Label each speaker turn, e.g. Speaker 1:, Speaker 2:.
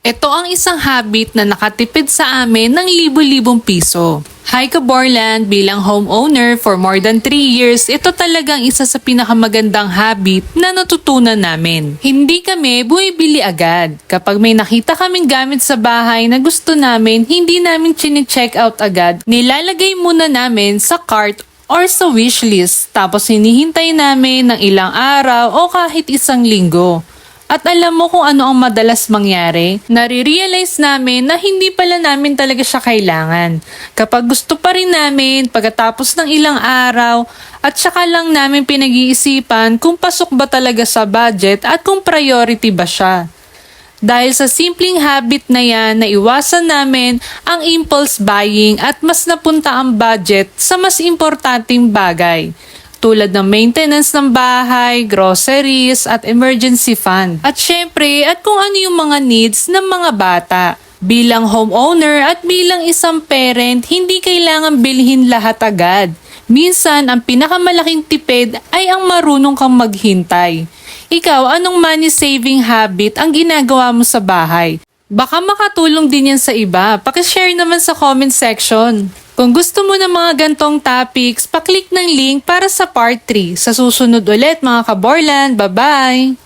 Speaker 1: Ito ang isang habit na nakatipid sa amin ng libo-libong piso. Hi Kaborland, bilang homeowner for more than 3 years, ito talagang isa sa pinakamagandang habit na natutunan namin. Hindi kami bumibili agad. Kapag may nakita kaming gamit sa bahay na gusto namin, hindi namin chine-check out agad. Nilalagay muna namin sa cart or sa wishlist, tapos hinihintay namin ng ilang araw o kahit isang linggo. At alam mo kung ano ang madalas mangyari? Nare-realize namin na hindi pala namin talaga siya kailangan. Kapag gusto pa rin namin pagkatapos ng ilang araw at saka lang namin pinag-iisipan kung pasok ba talaga sa budget at kung priority ba siya. Dahil sa simpleng habit na yan, naiwasan namin ang impulse buying at mas napunta ang budget sa mas importanteng bagay, tulad ng maintenance ng bahay, groceries, at emergency fund. At syempre, at kung ano yung mga needs ng mga bata. Bilang homeowner at bilang isang parent, hindi kailangan bilhin lahat agad. Minsan, ang pinakamalaking tipid ay ang marunong kang maghintay. Ikaw, anong money saving habit ang ginagawa mo sa bahay? Baka makatulong din yan sa iba. Pakishare naman sa comment section. Kung gusto mo ng mga gantong topics, paklik ng link para sa part 3. Sa susunod ulit mga Kaborland. Bye-bye!